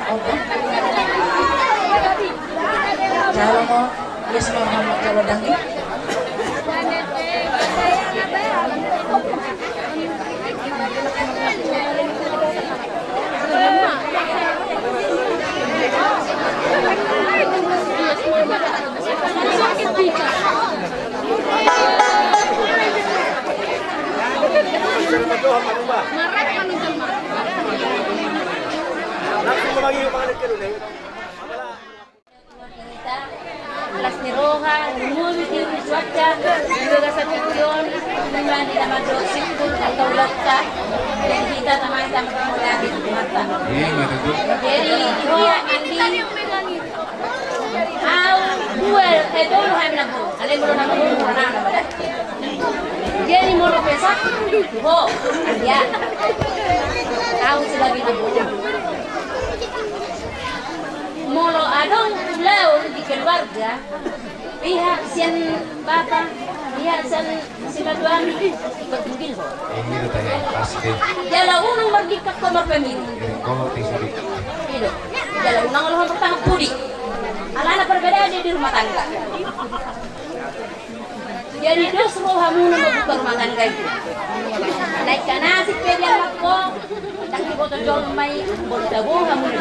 Kalau mo, yes mo kamu kalau dangi. Las Niroja, Multi, Suaca, juga sa Tikyon, naman di naman doon sikul atau laksa, dan kita teman-teman mula di mata. Jadi dia andi au duel dulu ham nabu, ale mulu nabu mana nama. Jadi mulu pesak, ho, dia tahu selagi nabu. Molo adong laut di keluarga pihak sian bapak pihak sian siladuan betul ho. Ini tanya pasti. Jala unang merdeka kamar pemilu. Kalau tisuri. Itu. Jala unang Allah pertama pudi. Anak-anak perbedaan di rumah tangga. Jadi dos roh hamun membuka rumah tangga itu. Naik ke nasi pedian makko, dan di botol jol mai bodabu hamun.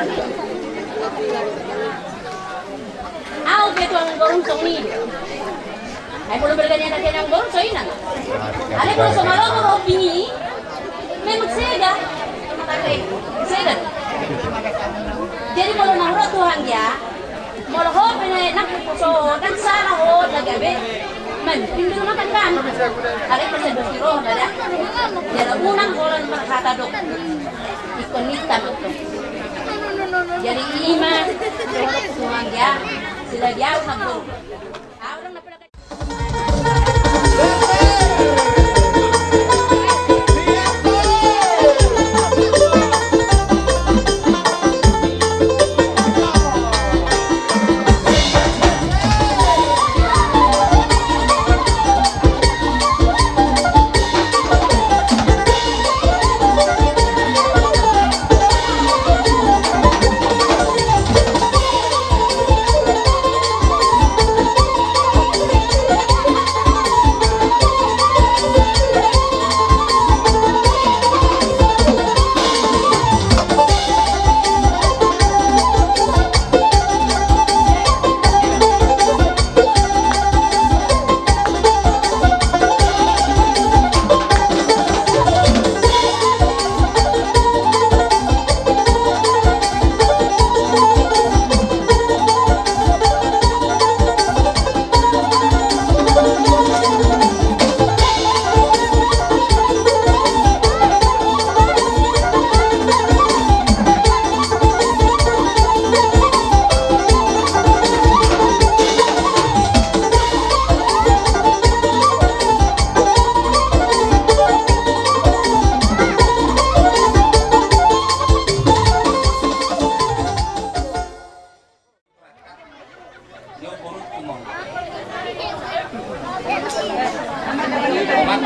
Aku betul gorong songi. Ay belum berganya na kanyang gorong so ina. Ale ko so malo ko opini. May magsega. Matakay. Sega. Jadi kalau nang rotuhan dia, malo ho pinay nakpuso dan sana ho nagabi. Man, pindu makan kan. Ale ko sa dukiro bala. Dia unang koran makatadok. Ikon nita betul. Jadi iman, Tuhan dia sudah dia mengaku. Orang nak pernah.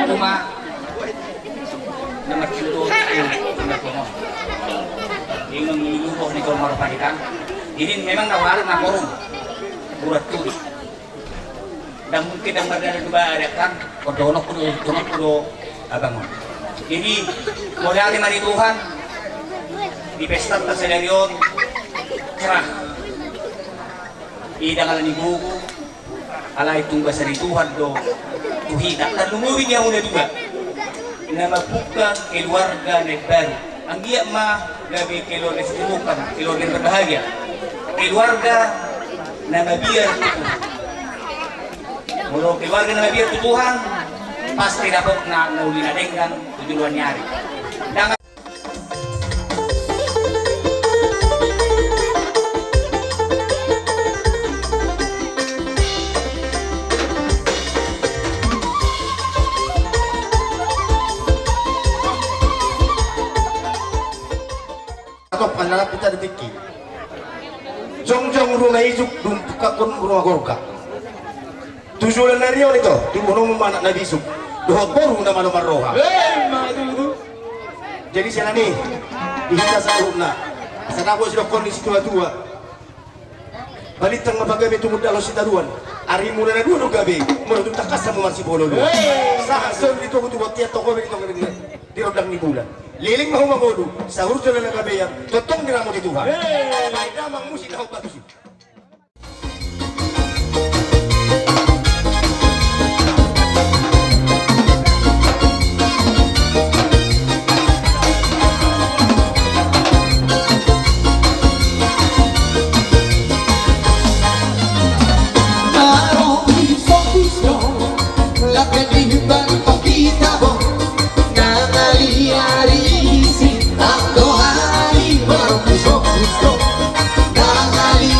Cuma nama cintu yang menyeluruh di kolmar panikan ini memang nawarin nakorum buat tulis dan mungkin yang berada di bawah ada kan kodonok kudo abang jadi modal mari Tuhan di pesta tersedarion cerah idangan ni buku ala itong basa ni Tuhan do tuhida dan lumuwi niya una juga na magbuka keluarga na baru ang iya ma gabi keluarga sinukan keluarga yang berbahagia keluarga na mabiyar mulu keluarga na mabiyar Tuhan pasti dapat na nauli na dengan tujuan nyari dan panala kita detiki jong rumah ijuk dum kakun rumah gorka tujuan nario itu dibunuh mana nabi suk doa baru nama roha jadi sana nih dihita saruna Asa na ako sila kondisi tua-tua. Balitang mapagabi tungod dalos si taruan. Ari mo na naduno gabi. Muna itong takas sa mga si Polo. Sa hasol dito ko tuwag tiyan toko dito ko dirod ni bulan. Liling mahumagodo. Sa hurso na lang gabi yan. Totong dinamo di Tuhan. May damang musik ako patusin. Dangali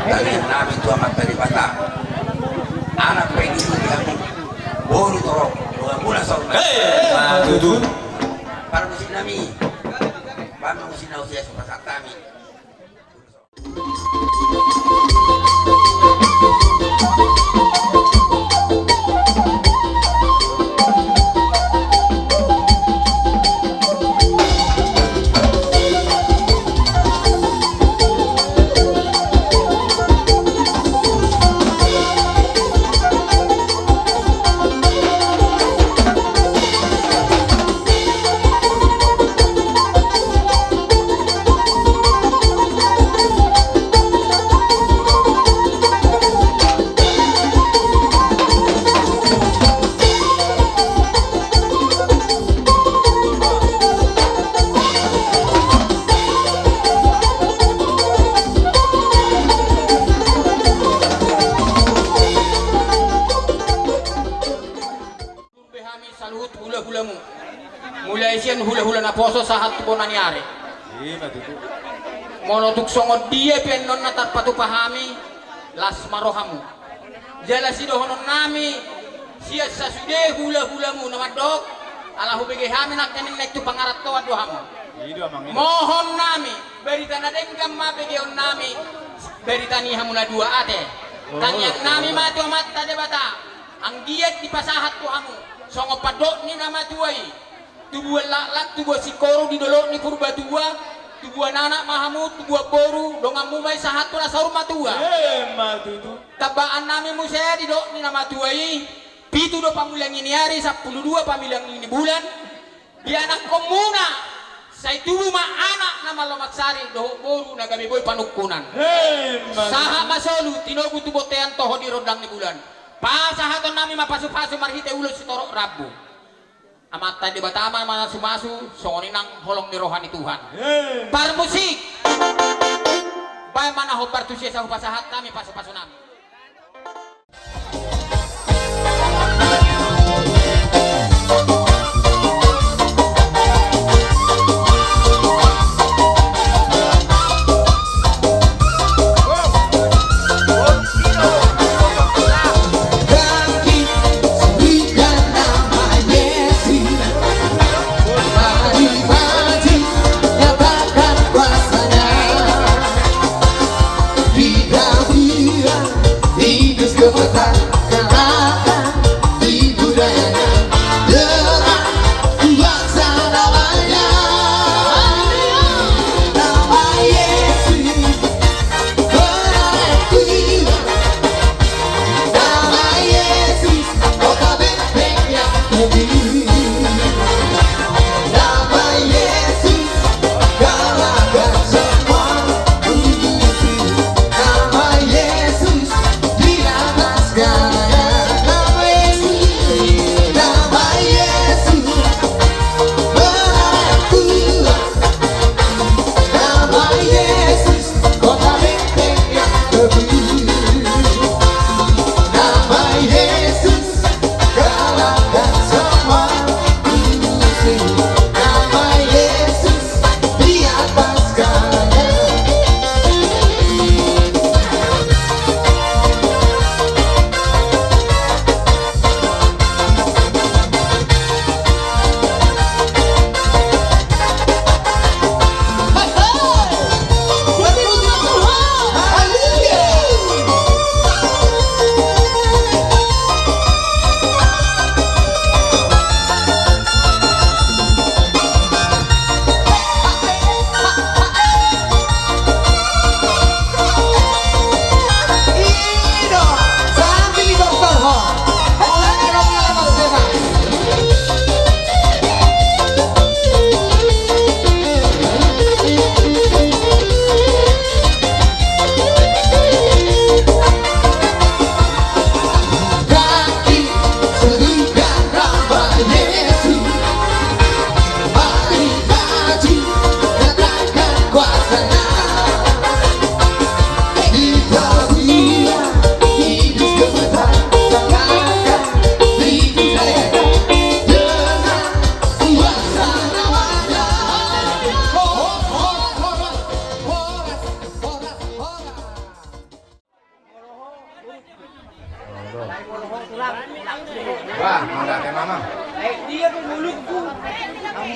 Kalian namin itu amat daripada anak pengen bilang bolu torok dua bulan sahur Tutu. para musim nami para musim usia seperti kami. Salut hula-hulamu. Mulai siyan hula-hula na poso sa hatbo nangyari. Iya, Tutu. Monotuk songod dia penon na tatpatupahami las marohamu. Jala sidohonon nami siya sa sude hula-hulamu na madok ala hubige hami nakkanin na ito pangarat to aduhamu. Iya, Mang. Mohon nami berita na denggam mabegeon nami berita ni hamu na dua ate. Tanyang nami mati amat tade bata. Ang diet di pasahat to hamu. Songo padok ni nama tuai. Tubuh lak tubuh sikoro di dolok ni purba tua. Tubuh anak mahamut tubuh boru dongam mumai sahat tu nasa rumah tua. Tutu. Tabaan nami musaya di dok ni nama tuai. Pitu do pamulang ini hari 12 pamilang ini bulan. Di anak komuna. Say tubuh ma anak nama lomaksari doh boru nagami boy panukunan. Saha masolu tinogu tubuh tean toho di rodang ni bulan. Pasahaton nami mapasu-pasu marhite ulo si torok rabu. Amat tadi batama mana sumasu songoni nang holong ni rohani Tuhan. Par musik. Bay mana hobar tu siya sa pasahat kami pasu-pasu nami. Vida, vida.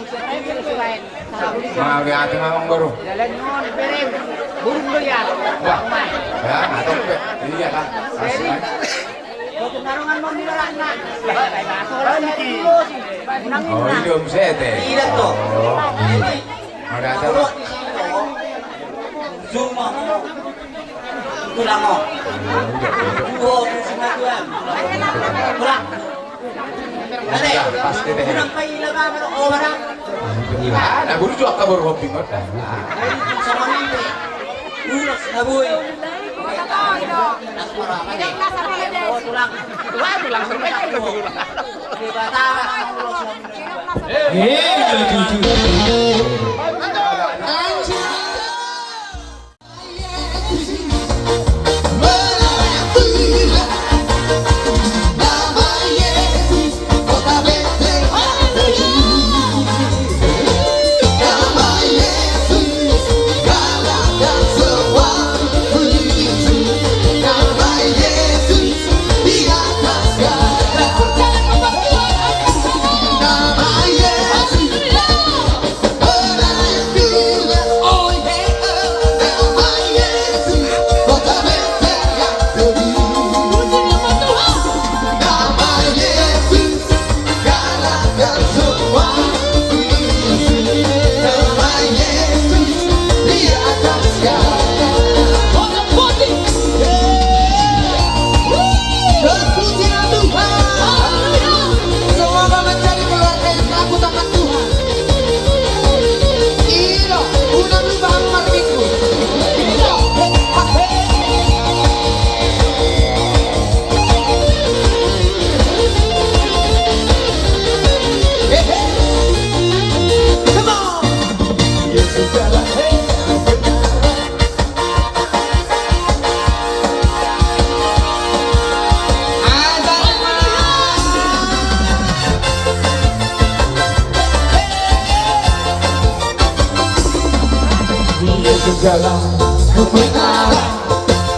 Mau lihat mamang baru. Burung lo ya. Wah, ya, atau iya kan. Tunarungan mo nila anak. Oh, ini om sete. Iya toh. Ada ada. Puro di sini toh. Zuma mo. Tulang mo. Di sini tuan. Tulang. Ade, pasti deh. kurang kailangan mo o barang. Nah, guru juga kabar hobi mah. Sama ni. Ulas na boy. Nang marami ni. Tulang. Tulang sampai ka tulang. Di bata. Jalan kebenaran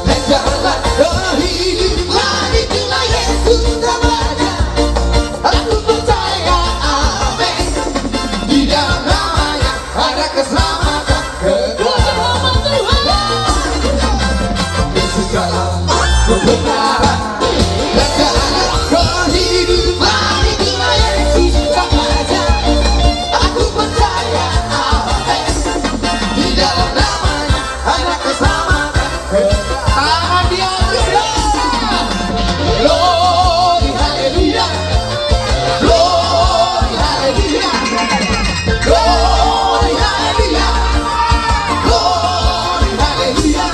dan jalan kehidupan, itulah Yesus namanya. Aku percaya, amin. Di dalam namanya ada keselamatan kekal. Yesus jalan kebenaran dan jalan kehidupan, itulah Yesus namanya. Aku percaya, amin. Di dalam namanya ada keselamatan kekal. Tangan di atas lah. Glory haleluya. Glory haleluya. Glory haleluya. Glory haleluya.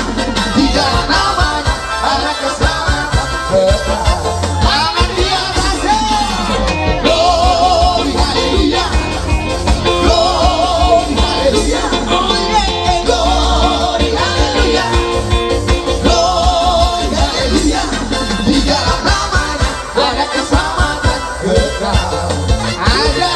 Di dalam namanya ada keselamatan kekal. Tangan di atas lah. Glory haleluya. Glory haleluya. Glory haleluya. Glory haleluya. Di dalam namanya ada keselamatan kekal. Ada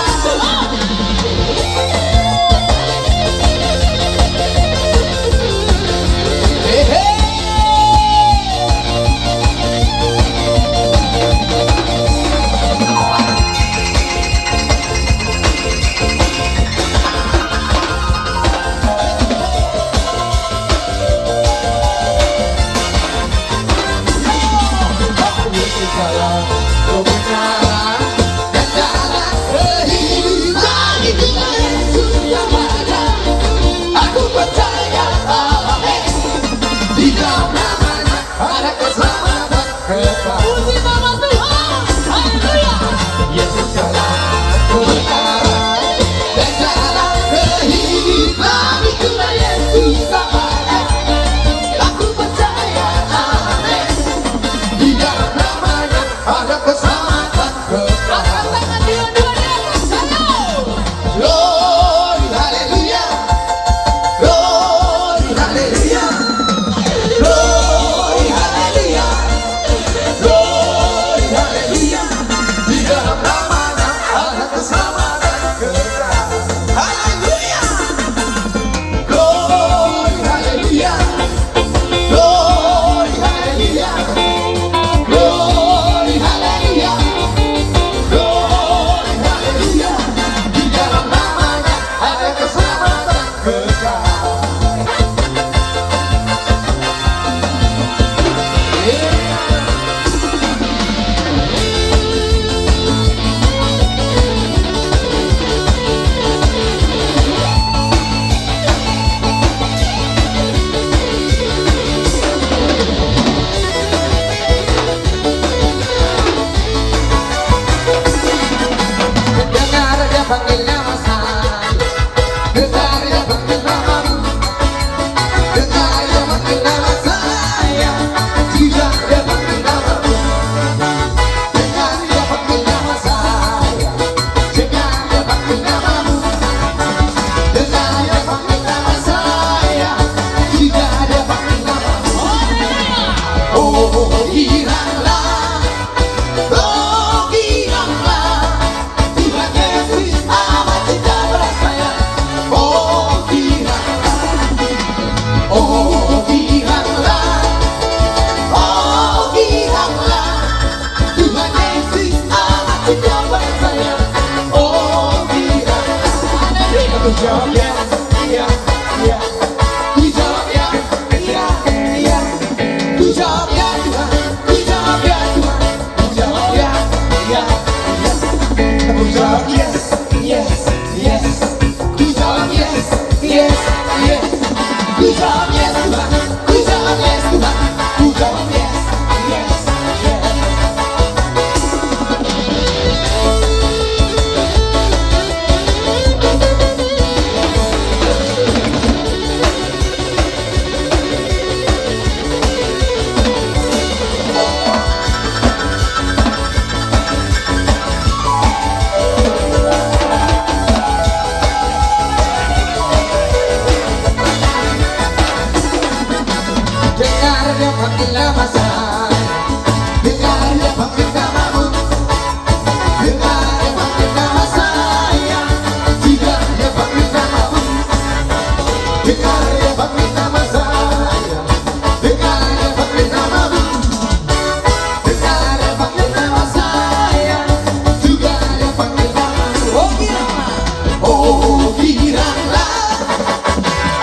Aku jawab ya, iya, iya. Ku jawab ya, iya, iya. Ku jawab ya Tuhan, ku jawab ya Tuhan. Ku jawab ya, iya, iya. Aku jawab yes, yes, yes. Ku jawab yes, yes, yes. Ku jawab yes Tuhan, ku jawab yes Tuhan. Ku jawab yes, yes, yes. Dengar dia panggil nama saya, dengar dia panggil namamu, dengar dia panggil nama saya, jika dia panggil namamu, dengar dia panggil nama saya, dengar dia panggil namamu, dengar dia panggil nama saya, juga dia panggil namamu. Oh bilanglah, oh bilanglah,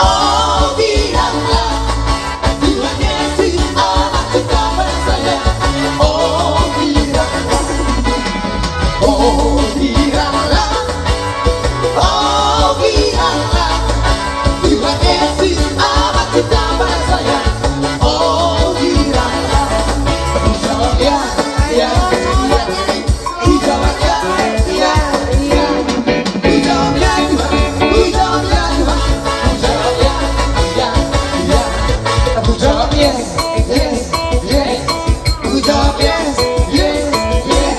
oh bilanglah. Tuhan Yesus anak kita bersaya. Oh bilanglah, oh bilanglah, oh bilanglah. Tuhan Yesus anak kita bersaya. Oh bilanglah. Ku jawab ya, ya, ya. Ku jawab ya, ya, ya. Ku jawab ya Tuhan, ku jawab ya Tuhan. Ku jawab ya, ya, ya. Aku jawab yes, yes, yes. Aku jawab yes, yes, yes.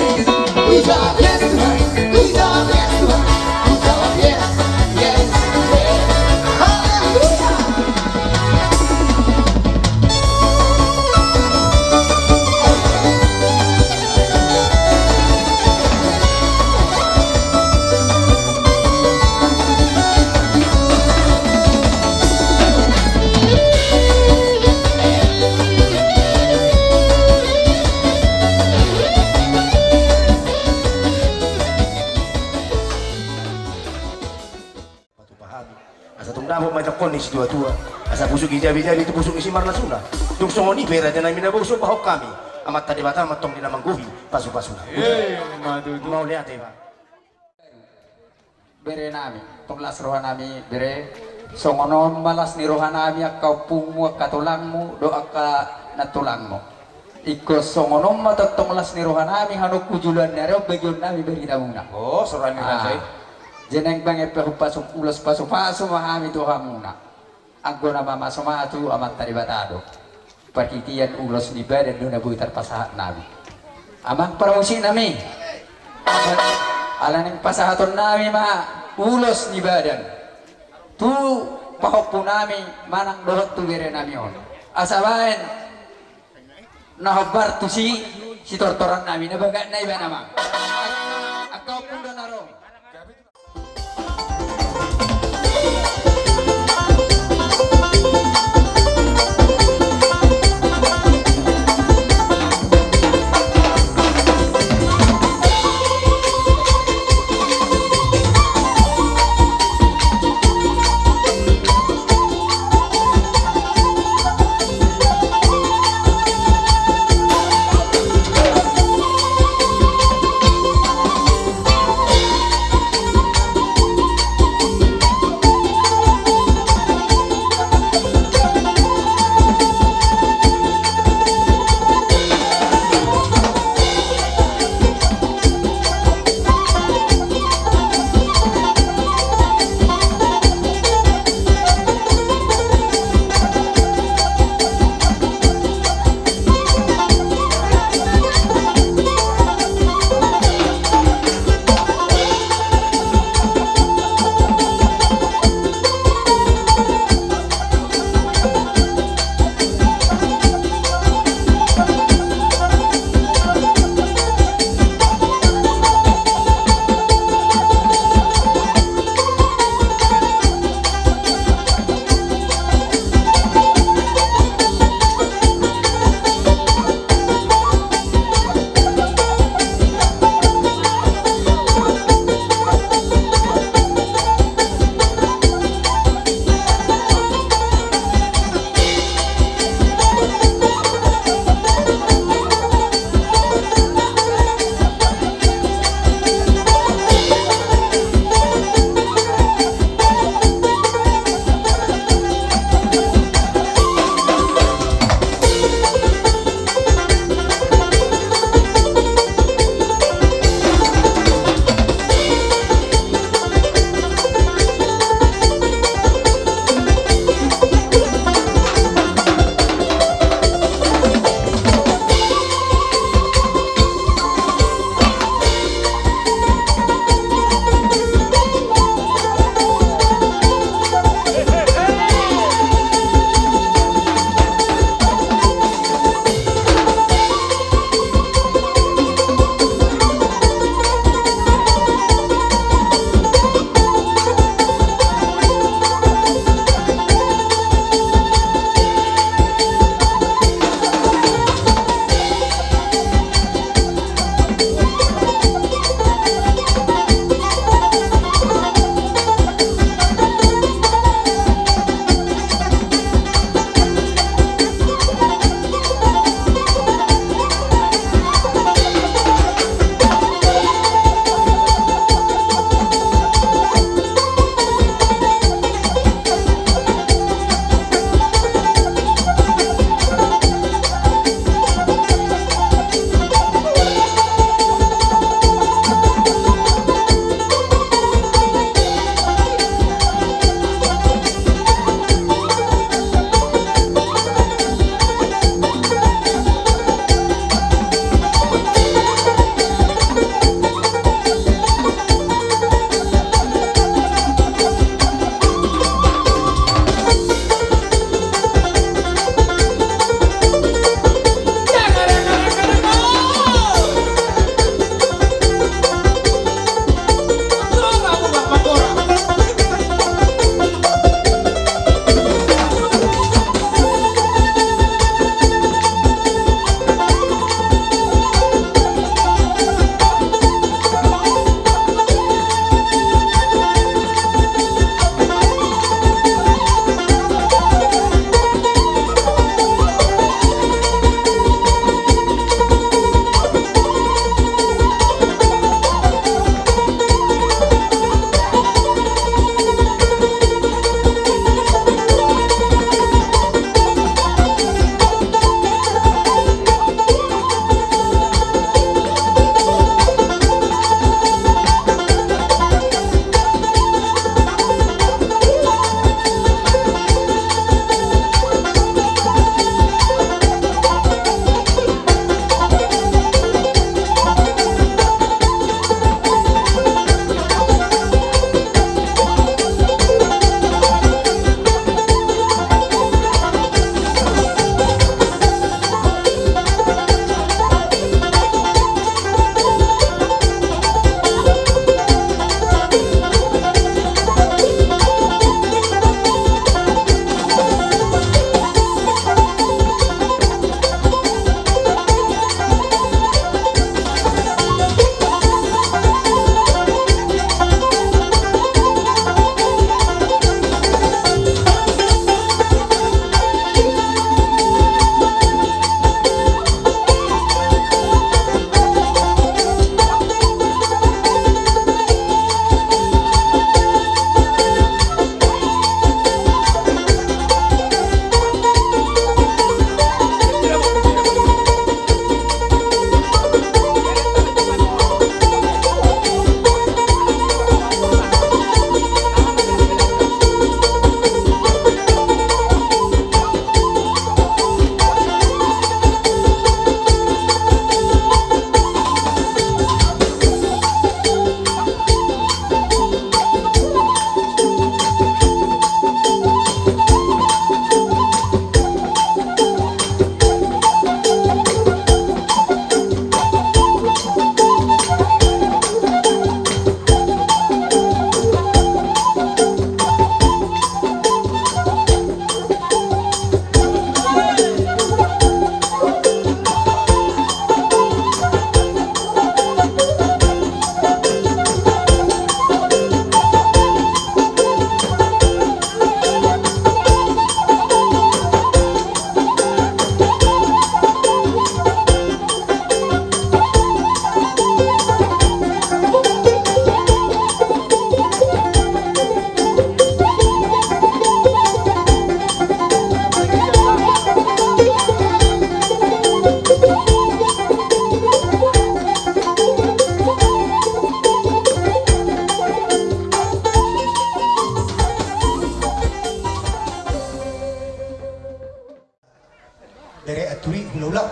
Aku jawab yes Tuhan, aku jawab yes Tuhan. Aku jawab yes, yes, yes. Haleluya. Patu pahami. Asa tungdamo may takon ni si tua-tua. Asa pusuk ijabi-jabi itu pusuk isi marna suna. Tung songoni pera jangan mina busuk bahok kami. Amat tadi bata amat tong dinamangguhi pasu-pasuna. Madudu. Mau lihat ya Pak. Bere nami, penglas roha nami bere songonon malas ni roha nami kau pungu katulangmu doa ka natulangmu. Iko songonon matotong las ni roha nami hanuk kujulan naro bagian nami beri damuna. Oh, soran ni Ransay. Jeneng banget pasuk ulos pasu mahami tu hamuna. Anggo na mama somatu amat tadi batado. Perkitian ulos di badan duna buitar pasahat nami. Amang paramusi nami. Alaning pasahaton nami ma ulos ni badan. Tu pahok po nami manang dohot tu bere nami on. Asabain nahobar tu si tortoran nami nabaga na iba namang. Akaw po na narong.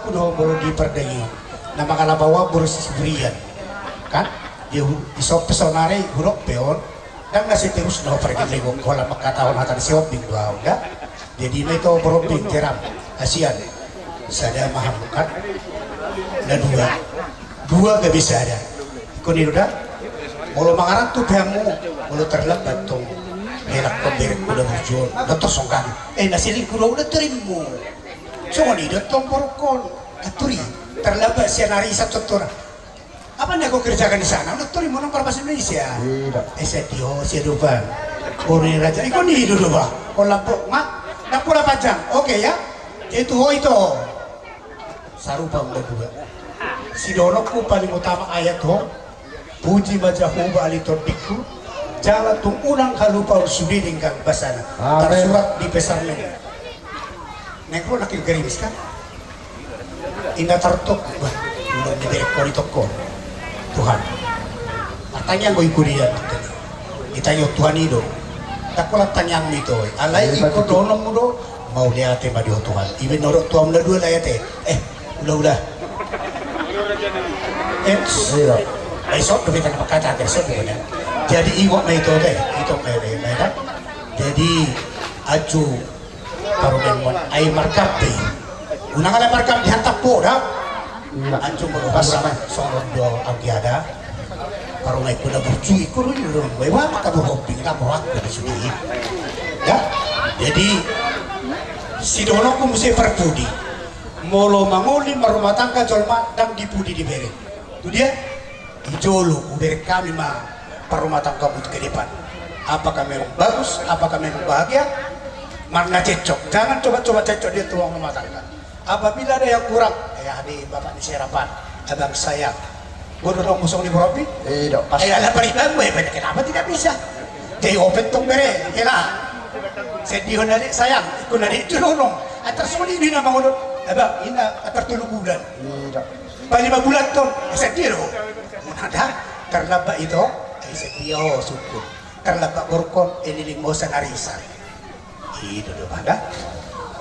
kudo bolo di perdayi nama kala bawa boros berian kan dia isop pesonare huruf peon dan nasi terus no pergi lego kola makata on hatan sioping dua udah jadi itu beroping jeram asian sada maham kan dan dua gak bisa ada kuni udah bolo mangaran tuh kamu bolo terlambat tuh enak pemberik udah muncul udah tersongkan nasi kudo udah terimu cuma nih udah tomporokon katuri terlambat sianari satu orang apa yang aku kerjakan di sana? Udah tuh mau nongkrong bahasa Indonesia. Sedio, sedupan. Orang raja, ikut nih dulu bah. Kau lampu, mak, lampu panjang. Oke ya. Itu itu. Sarupa udah dua. Si donokku paling utama ayat ho. Puji baca huba alitordikku. Jalan tung ulang kalupa sudiding kang basana. Tersurat di pesan ini. Nekro nakil gerimis kan? Indah tertok. Wah, udah jadi ekor toko. Tuhan, tanya gue ikut dia, kita yo Tuhan itu, tak pernah tanya itu, alai ikut donom mudo, mau lihat tema dia Tuhan, even orang Tuhan udah dua lihat udah, besok tuh kita kata besok gimana, jadi ingat itu deh, itu kayak jadi aju parumen air markapi, unang ada markap dihantar poda. Anjung berubah soal dua agiada, kalau naik kuda bercuy kurun dulu, bawa maka berhopping lah bawa kuda sini, ya. Jadi si donoku mesti perpudi, molo mangoli marumah tangga jolma dan dipudi di bere, itu dia, ijolu uber kami mah perumah tangga but ke depan, apakah memang bagus, apakah memang bahagia, mana cecok, jangan coba-coba cecok dia tuang rumah tangga. Apabila ada yang kurang, di bapak di serapan, abang saya, bodoh dong musuh di Boropi, ada perintah gue, kenapa tidak bisa? Jadi open tong bere, kena, sedih dari sayang, ikut dari itu nolong, antar semua ini nama ngolot, abang ini antar 3 bulan, 5 bulan tuh, sedih loh, ada terlambat itu, sedih oh syukur, terlambat berkon, ini limosan arisan, itu doh pada.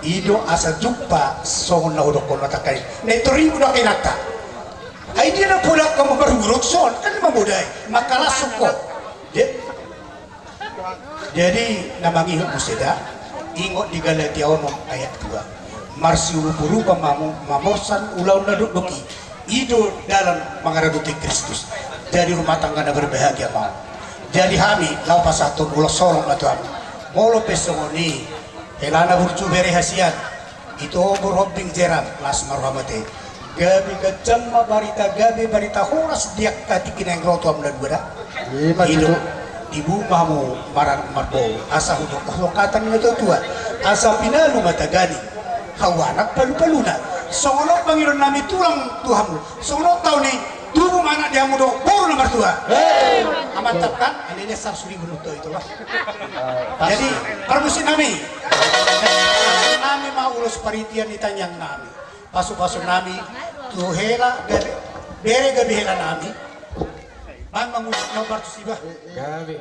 Ido asa jumpa songon na udah kono takai. Netori udah kinata. Ay dia na pula kamu berurut son kan mamudai. Makalah suko. Jadi namangi musida ingot di Galatia ono ayat 2. Marsi ulu pamamu mamorsan ulau naduduki. Ido dalam mengaraduti Kristus. Jadi rumah tangga na berbahagia mau. Jadi kami lau pasatu ulo sorong na tuan. Molo pesongoni Elana burcu beri hasian itu berhobbing jeram las marhamate gabi gajam gabi barita horas diak kati kineng roto amdan beda itu ibu mamu marang marbo asa hudok lokatan itu tua asa pinalu matagani hawanak palu-paluna songonok pangiron nami tulang Tuhanmu songonok tahun ini tubuh mana dia mudo baru nomor 2 amantap kan ini sar suri menuto itu lah jadi permusin nami mau urus paritian ditanyang nami pasu-pasu nami tuhela bere gabi hela nami man mengusik nomor tu sibah gabi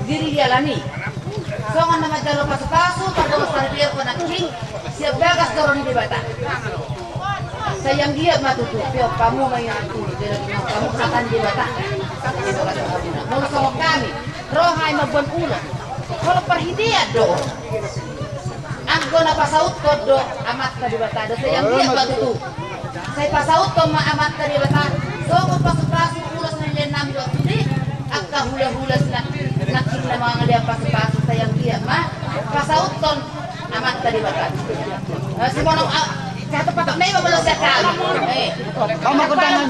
diri dialani songon nama jalo pasu-pasu pada besar dia pada king siap gagas dorong di bata sayang dia matutu pio kamu main aku kamu akan di bata mau songon kami rohai mabon ulo kalau perhidia do anggo na pasaut kodo amat tadi bata do sayang dia matutu saya pasaut ko amat tadi bata songon pasu-pasu ulos nilai nami waktu di akka hula-hula nakin na mga dia pasu-pasu sayang dia mah pasaut ton amat tadi bata si monong satu patok na iba belum siya kali kamu makuntangan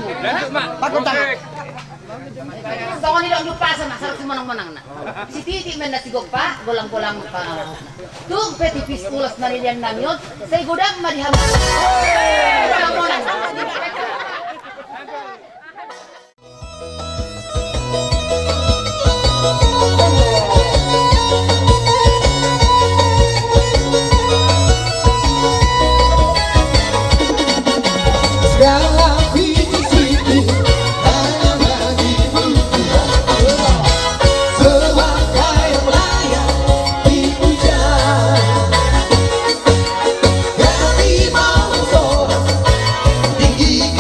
makuntangan songo nila ang lupa sa masarap si monong-monang na si titi men na sigog pa golang-golang pa tug petipis ulas na niliyan namin yun sa igudang marihamang golang-golang Tinggi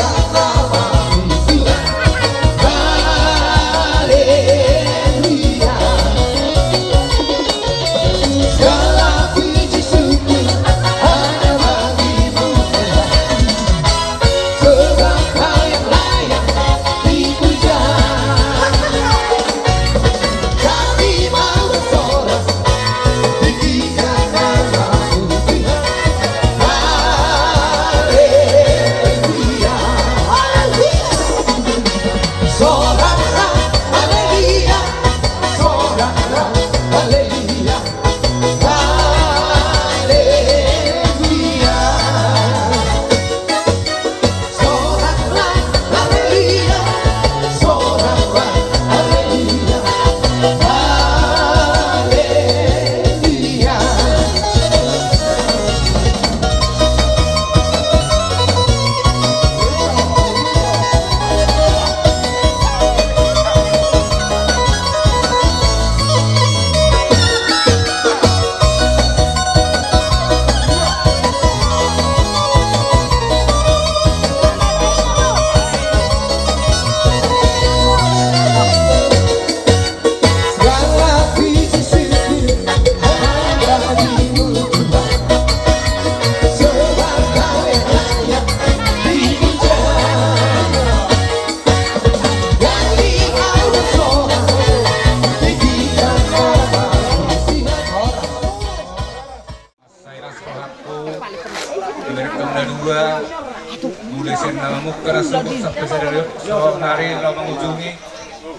So, nari lo mengunjungi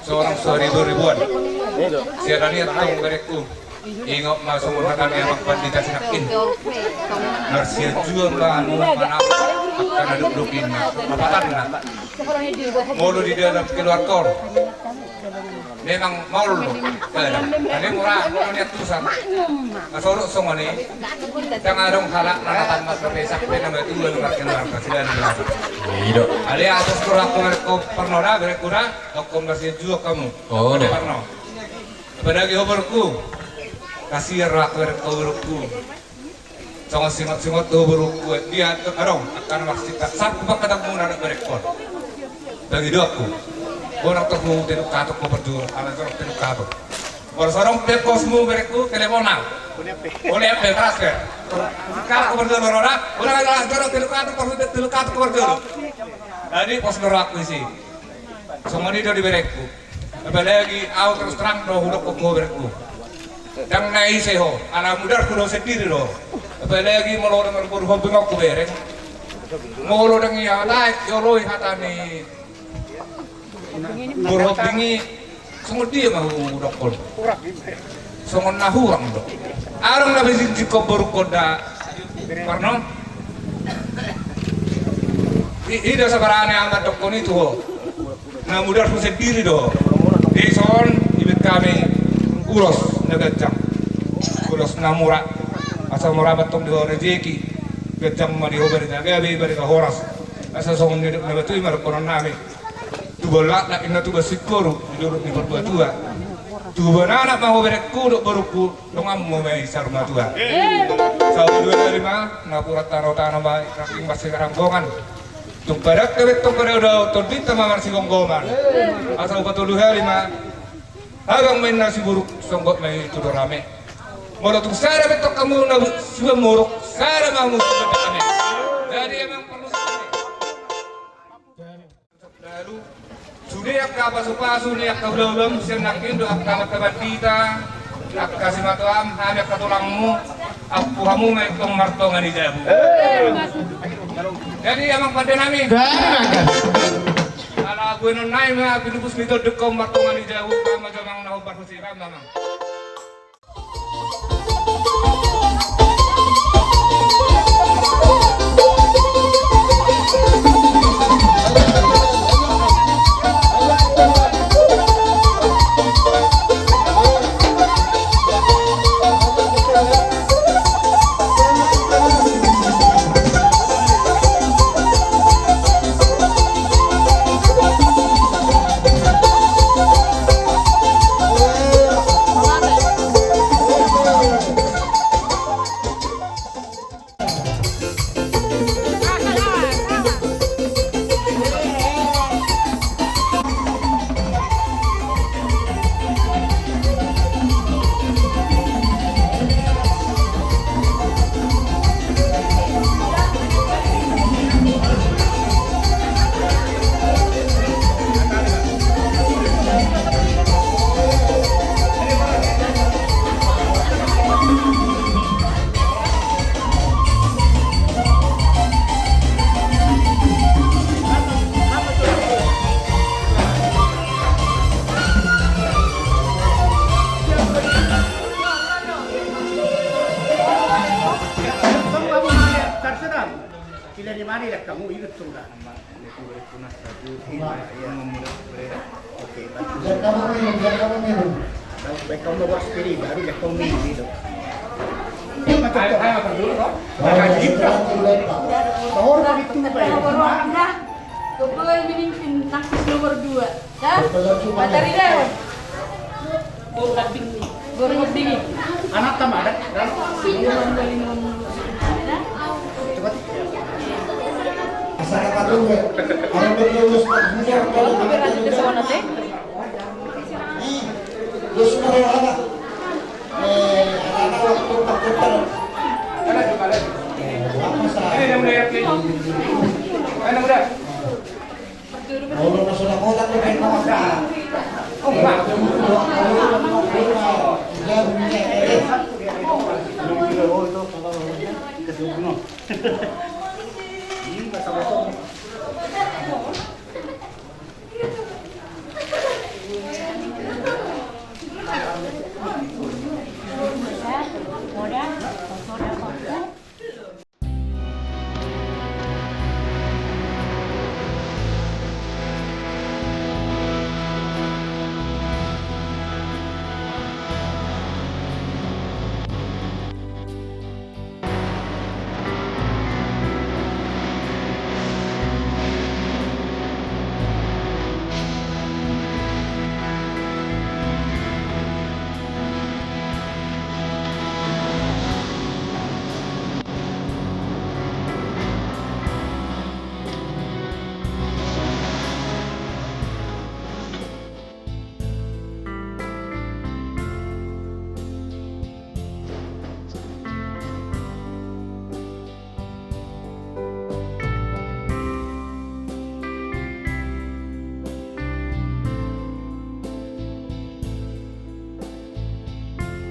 seorang seribu-ribuan. Siapa lihat tong berekku. Ingok masuk mengatakan yang pandita sinakin. Narsia jual bahan mana akan ada dukin. Apakah mulu di dalam keluar tol. Memang mau lo. Ini murah, mau lihat tulisan. Masorok semua nih. Jangan dong halak nanatan mas berpesak nama itu luar keluar kasihan keluar. Iya. Ali atas kurang pernah berekuna, aku masih juga kamu. Oh, pernah. Apalagi oborku. Kasih rak berku. Jangan singot tuh berku. Dia terkadang akan maksudnya saat ketemu anak berekor. Bagi doaku. Orang terlalu tenuk katuk mau berdua, anak orang tenuk katuk. Orang pekosmu berekku teleponan. Oleh apa transfer? Katuk berdua orang orang tenuk katuk berdua. Jadi pos berakku sih. Semua ini udah berekku. Apalagi aku terus terang doh udah kok berekku. Yang naik seho, anak muda kudo sendiri doh. Apalagi mau orang berbuat bengok ku berek. Mau orang yang naik, joloi hatani. Buruk bingi, semua dia mau dokol. Semua nahurang dok. Arang nabi jika buruk koda, karena ini sebarang yang amat dokol itu. Nah mudah pun sendiri doh. Di son ibit kami ulos negajang, ulos namura, asal murah betul di rezeki, gajang mari hober jaga, beri horas. Asal son ni betul mar konon nami. Tubolak nak ina tuba sikuru duduk di berdua tua. Tuba anak mau berekku duk beruku dongam mau mai sarma tua. Sabu 25 napura tanah baik raking masih ranggongan. Tung padak kebet tung pada udah terbita mamar si gonggoman. Asal 45 agang main nasi buruk songgot mai tudo rame. Mula tung sara betok kamu na sudah muruk sara mau sudah kami. Jadi emang perlu lalu sudah akka pasu-pasu ni akka ulam sinakin do akka matabandita akka simatuam hami akka tulangmu aku hamu may tong martongan ni jabu. Jadi emang pada nami ala gue nonai mah pinubus nito dekom martongan ni jabu kama jamang nahubar husiram mamang. Nomor 2 dah materi deh goreng dingin Anak tambah ada. Asal patung ya. Orang berlulus maksudnya kalau ada sewana teh. Terus mereka anak waktu komputer. Ada juga ada. Ini yang mulai ini. Mana muda? Kalau sudah kotak tuh main makan. Oh enggak. Ya,